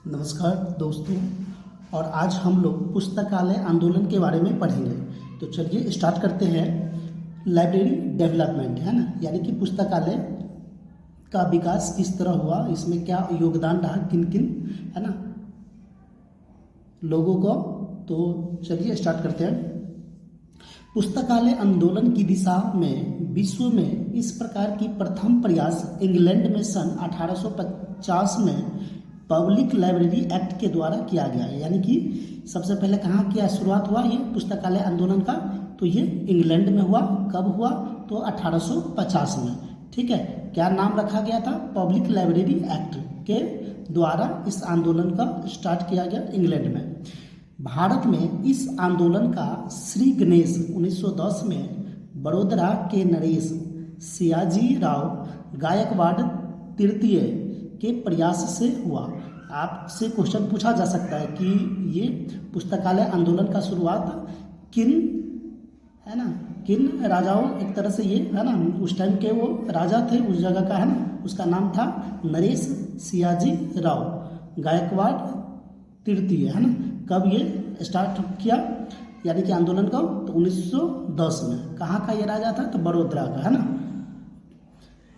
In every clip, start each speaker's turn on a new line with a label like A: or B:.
A: नमस्कार दोस्तों। और आज हम लोग पुस्तकालय आंदोलन के बारे में पढ़ेंगे। तो चलिए स्टार्ट करते हैं। लाइब्रेरी डेवलपमेंट है ना, यानी कि पुस्तकालय का विकास किस तरह हुआ, इसमें क्या योगदान रहा किन किन है ना लोगों को। तो चलिए स्टार्ट करते हैं। पुस्तकालय आंदोलन की दिशा में विश्व में इस प्रकार की प्रथम प्रयास इंग्लैंड में सन 1850 में पब्लिक लाइब्रेरी एक्ट के द्वारा किया गया है। यानी कि सबसे पहले कहाँ किया शुरुआत हुआ ये पुस्तकालय आंदोलन का, तो ये इंग्लैंड में हुआ। कब हुआ? तो 1850 में। ठीक है, क्या नाम रखा गया था? पब्लिक लाइब्रेरी एक्ट के द्वारा इस आंदोलन का स्टार्ट किया गया इंग्लैंड में। भारत में इस आंदोलन का श्री गणेश 1910 में बड़ोदरा के नरेश सियाजी राव गायकवाड़ तृतीय के प्रयास से हुआ। आपसे क्वेश्चन पूछा जा सकता है कि ये पुस्तकालय आंदोलन का शुरुआत किन राजाओं, एक तरह से ये है ना, उस टाइम के वो राजा थे उस जगह का है ना, उसका नाम था नरेश सियाजी राव गायकवाड़ तृतीय है ना। कब ये स्टार्ट किया यानी कि आंदोलन का? तो 1910 में। कहाँ का ये राजा था? तो बड़ोदरा का है ना।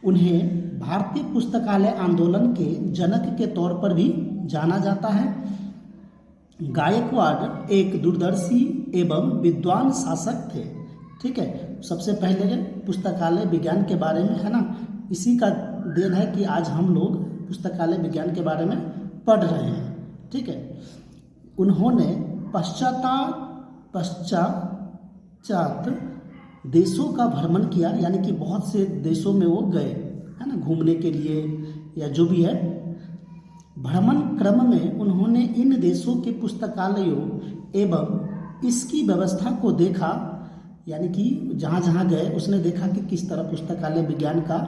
A: उन्हें भारतीय पुस्तकालय आंदोलन के जनक के तौर पर भी जाना जाता है। गायकवाड़ एक दूरदर्शी एवं विद्वान शासक थे। ठीक है, सबसे पहले पुस्तकालय विज्ञान के बारे में है ना, इसी का देन है कि आज हम लोग पुस्तकालय विज्ञान के बारे में पढ़ रहे हैं। ठीक है, उन्होंने पश्चात देशों का भ्रमण किया, यानी कि बहुत से देशों में वो गए है ना घूमने के लिए या जो भी है। भ्रमण क्रम में उन्होंने इन देशों के पुस्तकालयों एवं इसकी व्यवस्था को देखा, यानी कि जहाँ जहाँ गए उसने देखा कि किस तरह पुस्तकालय विज्ञान का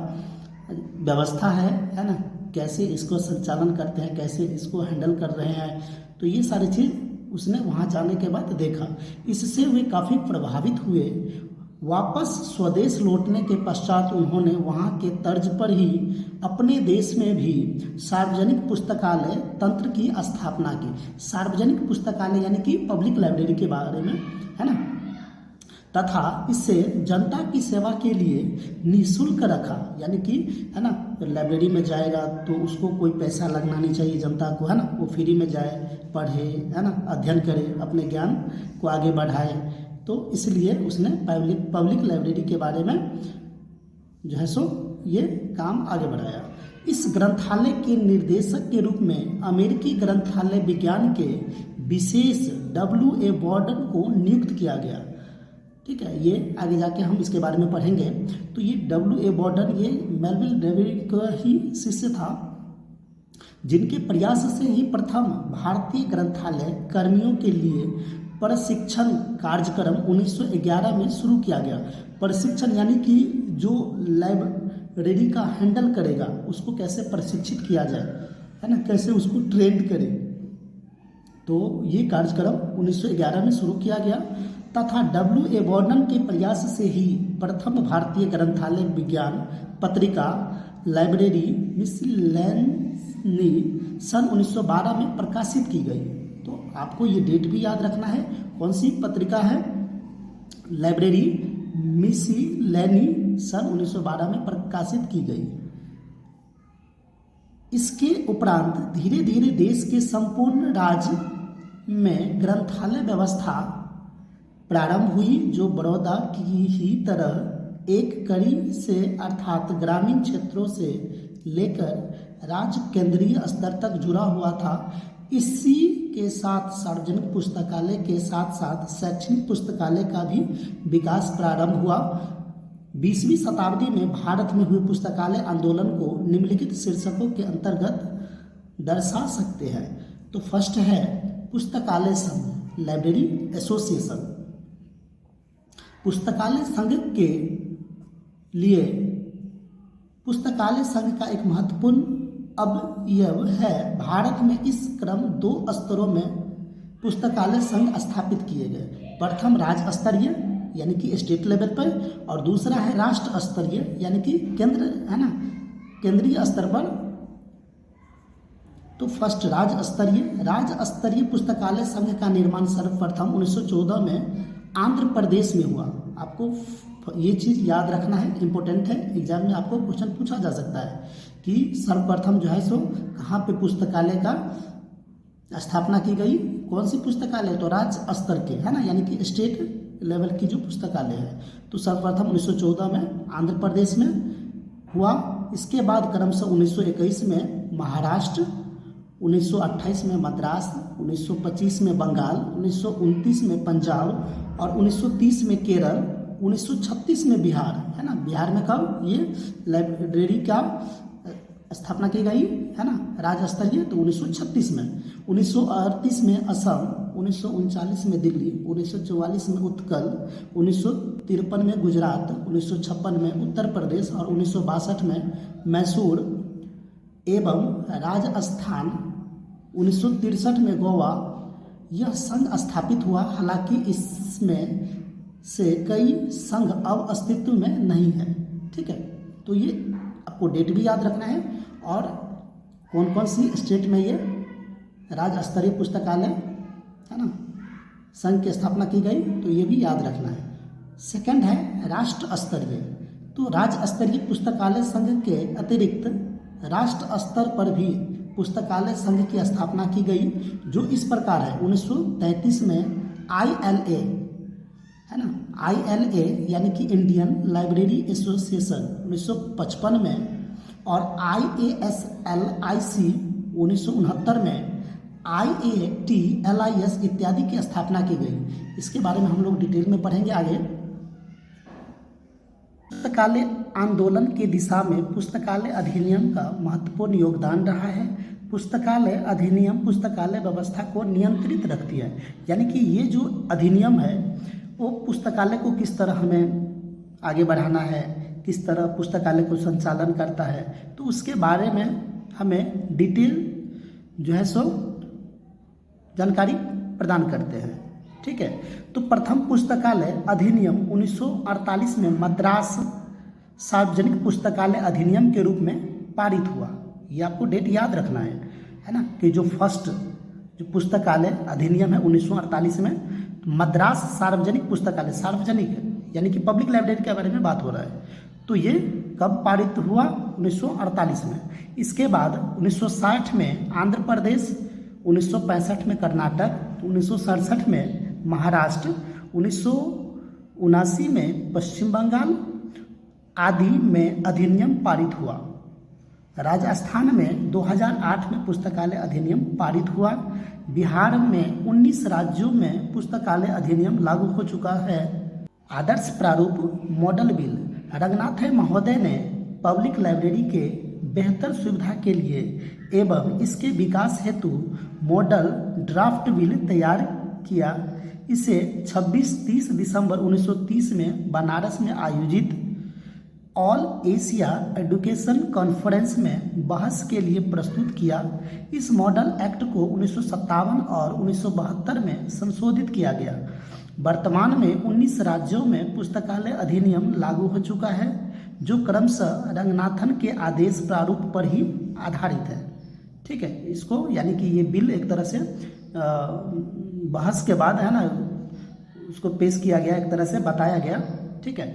A: व्यवस्था है ना, कैसे इसको संचालन करते हैं, कैसे इसको हैंडल कर रहे हैं। तो ये सारी चीज़ उसने वहाँ जाने के बाद देखा। इससे वे काफ़ी प्रभावित हुए। वापस स्वदेश लौटने के पश्चात उन्होंने वहाँ के तर्ज पर ही अपने देश में भी सार्वजनिक पुस्तकालय तंत्र की स्थापना की। सार्वजनिक पुस्तकालय यानी कि पब्लिक लाइब्रेरी के बारे में है ना, तथा इससे जनता की सेवा के लिए निःशुल्क रखा। यानी कि है ना, लाइब्रेरी में जाएगा तो उसको कोई पैसा लगना नहीं चाहिए जनता को है ना, वो फ्री में जाए, पढ़े है ना, अध्ययन करे, अपने ज्ञान को आगे बढ़ाए। तो इसलिए उसने पब्लिक लाइब्रेरी के बारे में जो है सो ये काम आगे बढ़ाया। इस ग्रंथालय के निर्देशक के रूप में अमेरिकी ग्रंथालय विज्ञान के विशेष W.A. बॉर्डन को नियुक्त किया गया। ठीक है, ये आगे जाके हम इसके बारे में पढ़ेंगे। तो ये W.A. बॉर्डन ये मेलविल डेविड का ही शिष्य था, जिनके प्रयास से ही प्रथम भारतीय ग्रंथालय कर्मियों के लिए प्रशिक्षण कार्यक्रम 1911 में शुरू किया गया। प्रशिक्षण यानी कि जो लाइब्रेरी का हैंडल करेगा उसको कैसे प्रशिक्षित किया जाए है ना, कैसे उसको ट्रेंड करें। तो ये कार्यक्रम 1911 में शुरू किया गया तथा W.A. बॉर्डन के प्रयास से ही प्रथम भारतीय ग्रंथालय विज्ञान पत्रिका लाइब्रेरी मिसलेनी सन 1912 में प्रकाशित की गई। तो आपको ये डेट भी याद रखना है, कौन सी पत्रिका है? लाइब्रेरी मिसलेनी सन 1912 में प्रकाशित की गई। इसके उपरांत धीरे धीरे देश के संपूर्ण राज्य में ग्रंथालय व्यवस्था प्रारंभ हुई, जो बड़ौदा की ही तरह एक कड़ी से अर्थात ग्रामीण क्षेत्रों से लेकर राज्य केंद्रीय स्तर तक जुड़ा हुआ था। इसी के साथ सार्वजनिक पुस्तकालय के साथ साथ शैक्षणिक पुस्तकालय का भी विकास प्रारंभ हुआ। 20वीं शताब्दी में भारत में हुए पुस्तकालय आंदोलन को निम्नलिखित शीर्षकों के अंतर्गत दर्शा सकते हैं। तो फर्स्ट है पुस्तकालय संघ, लाइब्रेरी एसोसिएशन। पुस्तकालय संघ के लिए पुस्तकालय संघ का एक महत्वपूर्ण अवयव है। भारत में इस क्रम 2 स्तरों में पुस्तकालय संघ स्थापित किए गए। प्रथम राज्य स्तरीय यानी कि स्टेट लेवल पर, और दूसरा है राष्ट्र स्तरीय यानी कि केंद्र है ना, केंद्रीय स्तर पर तो फर्स्ट राज्य स्तरीय पुस्तकालय संघ का निर्माण सर्वप्रथम 1914 में आंध्र प्रदेश में हुआ। आपको ये चीज़ याद रखना है, इम्पोर्टेंट है, एग्जाम में आपको क्वेश्चन पूछा जा सकता है कि सर्वप्रथम जो है सो कहाँ पे पुस्तकालय का स्थापना की गई, कौन सी पुस्तकालय, तो राज्य स्तर के, है ना, यानी कि स्टेट लेवल की जो पुस्तकालय है, तो सर्वप्रथम 1914 में आंध्र प्रदेश में हुआ। इसके बाद क्रमशः 1921 में महाराष्ट्र, 1928 में मद्रास, 1925 में बंगाल, 1929 में पंजाब और 1930 में केरल, 1936 में बिहार, है ना। बिहार में कब ये लाइब्रेरी का स्थापना की गई, है ना, राज्य स्तरीय, तो 1936 में। 1938 में असम, 1939 में दिल्ली, 1944 में उत्कल, 1953 में गुजरात, 1956 में उत्तर प्रदेश और 1962 में मैसूर एवं राजस्थान, 1963 में गोवा यह संघ स्थापित हुआ। हालांकि इसमें से कई संघ अब अस्तित्व में नहीं है। ठीक है, तो ये आपको डेट भी याद रखना है और कौन कौन सी स्टेट में ये राज्य स्तरीय पुस्तकालय, है ना, संघ की स्थापना की गई, तो ये भी याद रखना है। सेकंड है राष्ट्र स्तरीय। तो राज्य स्तरीय पुस्तकालय संघ के अतिरिक्त राष्ट्र स्तर पर भी पुस्तकालय संघ की स्थापना की गई, जो इस प्रकार है। 1933 में ILA, है ना, ILA यानी कि इंडियन लाइब्रेरी एसोसिएशन 1955 में, और IASLIC 1969 में, IATLIS इत्यादि की स्थापना की गई। इसके बारे में हम लोग डिटेल में पढ़ेंगे आगे। पुस्तकालय आंदोलन की दिशा में पुस्तकालय अधिनियम का महत्वपूर्ण योगदान रहा है। पुस्तकालय अधिनियम पुस्तकालय व्यवस्था को नियंत्रित रखती है, यानी कि ये जो अधिनियम है वो पुस्तकालय को किस तरह हमें आगे बढ़ाना है, किस तरह पुस्तकालय को संचालन करता है, तो उसके बारे में हमें डिटेल जो है सो जानकारी प्रदान करते हैं। ठीक है, तो प्रथम पुस्तकालय अधिनियम 1948 में मद्रास सार्वजनिक पुस्तकालय अधिनियम के रूप में पारित हुआ। ये आपको डेट याद रखना है ना, कि जो फर्स्ट जो पुस्तकालय अधिनियम है 1948 में, मद्रास सार्वजनिक पुस्तकालय, सार्वजनिक यानी कि पब्लिक लाइब्रेरी के बारे में बात हो रहा है, तो ये कब पारित हुआ, 1948 में। इसके बाद 1960 में आंध्र प्रदेश, 1965 में कर्नाटक, 1967 में महाराष्ट्र, 1979 में पश्चिम बंगाल आदि में अधिनियम पारित हुआ। राजस्थान में 2008 में पुस्तकालय अधिनियम पारित हुआ। बिहार में 19 राज्यों में पुस्तकालय अधिनियम लागू हो चुका है। आदर्श प्रारूप मॉडल बिल रंगनाथ महोदय ने पब्लिक लाइब्रेरी के बेहतर सुविधा के लिए एवं इसके विकास हेतु मॉडल ड्राफ्ट बिल तैयार किया। इसे 26-30 दिसंबर 1930 में बनारस में आयोजित ऑल एशिया एजुकेशन कॉन्फ्रेंस में बहस के लिए प्रस्तुत किया। इस मॉडल एक्ट को 1957 और 1972 में संशोधित किया गया। वर्तमान में 19 राज्यों में पुस्तकालय अधिनियम लागू हो चुका है, जो क्रमशः रंगनाथन के आदेश प्रारूप पर ही आधारित है। ठीक है, इसको यानी कि ये बिल एक तरह से बहस के बाद, है ना, उसको पेश किया गया, एक तरह से बताया गया। ठीक है,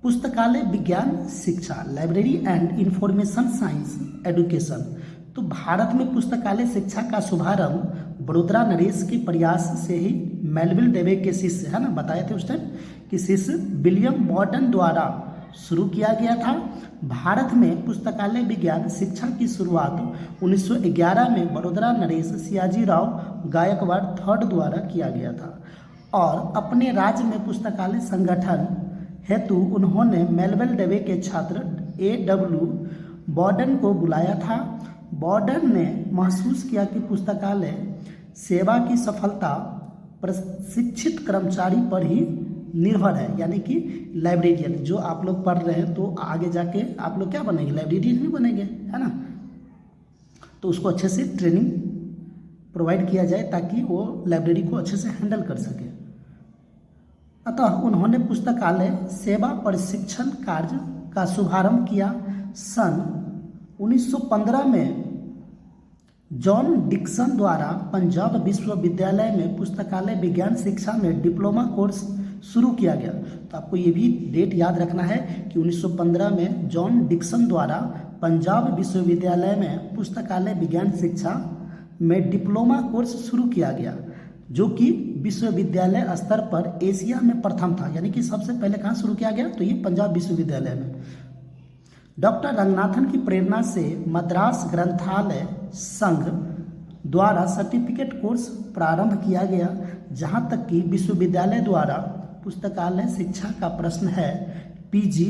A: पुस्तकालय विज्ञान शिक्षा, library and information science education. तो भारत में पुस्तकालय शिक्षा का शुभारंभ वडोदरा नरेश के प्रयास से ही मेलविल डेवे के शिष्य, है ना, बताए थे उस टाइम कि शिष्य विलियम बॉर्डन द्वारा शुरू किया गया था। भारत में पुस्तकालय विज्ञान शिक्षा की शुरुआत 1911 में वडोदरा नरेश सियाजी राव गायकवाड़ थर्ड द्वारा किया गया था, और अपने राज्य में पुस्तकालय संगठन हेतु उन्होंने मेलविल डेवे के छात्र A.W. बॉर्डन को बुलाया था। बॉर्डन ने महसूस किया कि पुस्तकालय सेवा की सफलता प्रशिक्षित कर्मचारी पर ही निर्भर है, यानी कि लाइब्रेरियन जो आप लोग पढ़ रहे हैं, तो आगे जाके आप लोग क्या बनेंगे, लाइब्रेरियन ही बनेंगे, है ना। तो उसको अच्छे से ट्रेनिंग प्रोवाइड किया जाए ताकि वो लाइब्रेरी को अच्छे से हैंडल कर सके। अतः उन्होंने पुस्तकालय सेवा प्रशिक्षण कार्य का शुभारंभ किया। सन 1915 में जॉन डिक्सन द्वारा पंजाब विश्वविद्यालय में पुस्तकालय विज्ञान शिक्षा में डिप्लोमा कोर्स शुरू किया गया। तो आपको ये भी डेट याद रखना है कि 1915 में जॉन डिक्सन द्वारा पंजाब विश्वविद्यालय में पुस्तकालय विज्ञान शिक्षा में डिप्लोमा कोर्स शुरू किया गया, जो कि विश्वविद्यालय स्तर पर एशिया में प्रथम था। यानी कि सबसे पहले कहाँ शुरू किया गया, तो ये पंजाब विश्वविद्यालय में। डॉक्टर रंगनाथन की प्रेरणा से मद्रास ग्रंथालय संघ द्वारा सर्टिफिकेट कोर्स प्रारंभ किया गया। जहाँ तक कि विश्वविद्यालय द्वारा पुस्तकालय शिक्षा का प्रश्न है, पीजी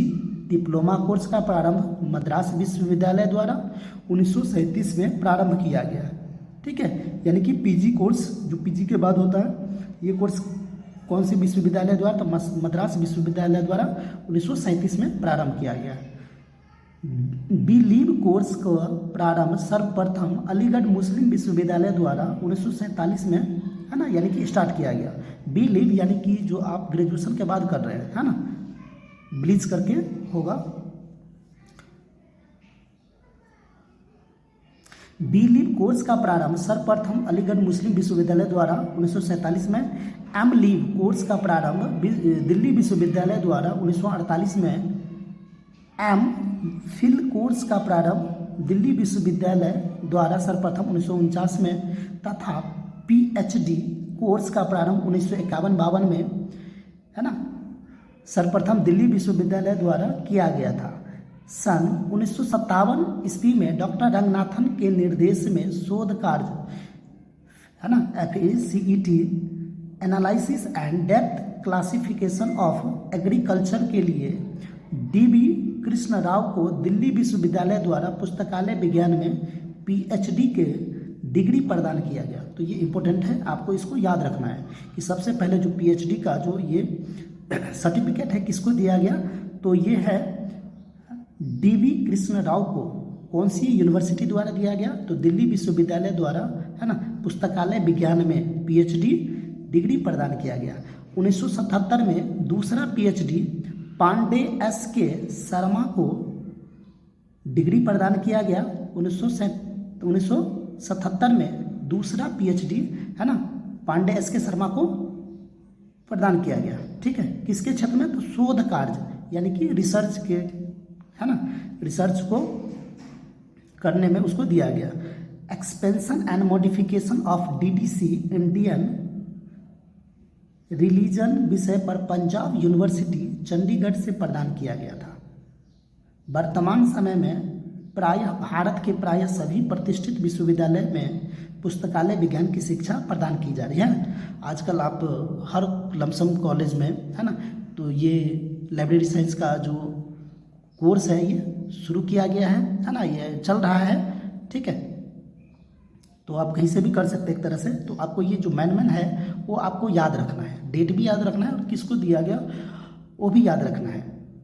A: डिप्लोमा कोर्स का प्रारंभ मद्रास विश्वविद्यालय द्वारा 1937 में प्रारंभ किया गया। ठीक है, यानी कि पीजी कोर्स जो पीजी के बाद होता है, ये कोर्स कौन से विश्वविद्यालय द्वारा, तो मद्रास विश्वविद्यालय द्वारा 1937 में प्रारंभ किया गया। बी.लिव कोर्स का प्रारंभ सर्वप्रथम अलीगढ़ मुस्लिम विश्वविद्यालय द्वारा 1947 में, है ना, यानी कि स्टार्ट किया गया। बी.लिव यानी कि जो आप ग्रेजुएशन के बाद कर रहे हैं, है ना, ब्लीच करके होगा। बी.लिव कोर्स का प्रारंभ सर्वप्रथम अलीगढ़ मुस्लिम विश्वविद्यालय द्वारा 1947 में। एम.लिव कोर्स का प्रारंभ दिल्ली विश्वविद्यालय द्वारा 1948 में। एम.फिल कोर्स का प्रारंभ दिल्ली विश्वविद्यालय द्वारा सर्वप्रथम 1949 में तथा पीएचडी कोर्स का प्रारंभ 1951-52 में, है ना, सर्वप्रथम दिल्ली विश्वविद्यालय द्वारा किया गया था। सन 1957 ईस्वी में डॉक्टर रंगनाथन के निर्देश में शोध कार्य, है ना, FACET analysis and depth classification of agriculture के लिए DB कृष्ण राव को दिल्ली विश्वविद्यालय द्वारा पुस्तकालय विज्ञान में PhD के डिग्री प्रदान किया गया। तो ये इंपॉर्टेंट है, आपको इसको याद रखना है कि सबसे पहले जो PhD का जो ये सर्टिफिकेट है किसको दिया गया, तो ये है DB कृष्ण राव को। कौन सी यूनिवर्सिटी द्वारा दिया गया, तो दिल्ली विश्वविद्यालय द्वारा, है ना, पुस्तकालय विज्ञान में PhD डिग्री प्रदान किया गया। 1977 में दूसरा PhD पांडे SK शर्मा को डिग्री प्रदान किया गया। 1977 में दूसरा PhD, है ना, पांडे SK शर्मा को प्रदान किया गया। ठीक है, किसके क्षेत्र में, तो शोध कार्य यानी कि रिसर्च के, है ना, रिसर्च को करने में उसको दिया गया। Expansion and modification of DDC Indian religion विषय पर पंजाब यूनिवर्सिटी चंडीगढ़ से प्रदान किया गया था। वर्तमान समय में प्रायः भारत के प्रायः सभी प्रतिष्ठित विश्वविद्यालय में पुस्तकालय विज्ञान की शिक्षा प्रदान की जा रही है। आजकल आप हर लमसम कॉलेज में, है ना, तो ये लाइब्रेरी साइंस का जो कोर्स है ये शुरू किया गया है ना, ये चल रहा है। ठीक है, तो आप कहीं से भी कर सकते हैं एक तरह से। तो आपको ये जो मैन है वो आपको याद रखना है, डेट भी याद रखना है और किसको दिया गया वो भी याद रखना है।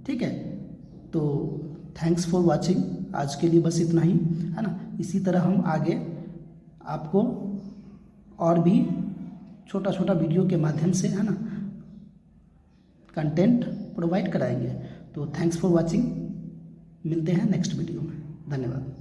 A: ठीक है, तो थैंक्स फॉर वाचिंग, आज के लिए बस इतना ही, है ना। इसी तरह हम आगे आपको और भी छोटा छोटा वीडियो के माध्यम से, है ना, कंटेंट प्रोवाइड कराएंगे। तो थैंक्स फॉर वाचिंग, मिलते हैं नेक्स्ट वीडियो में। धन्यवाद।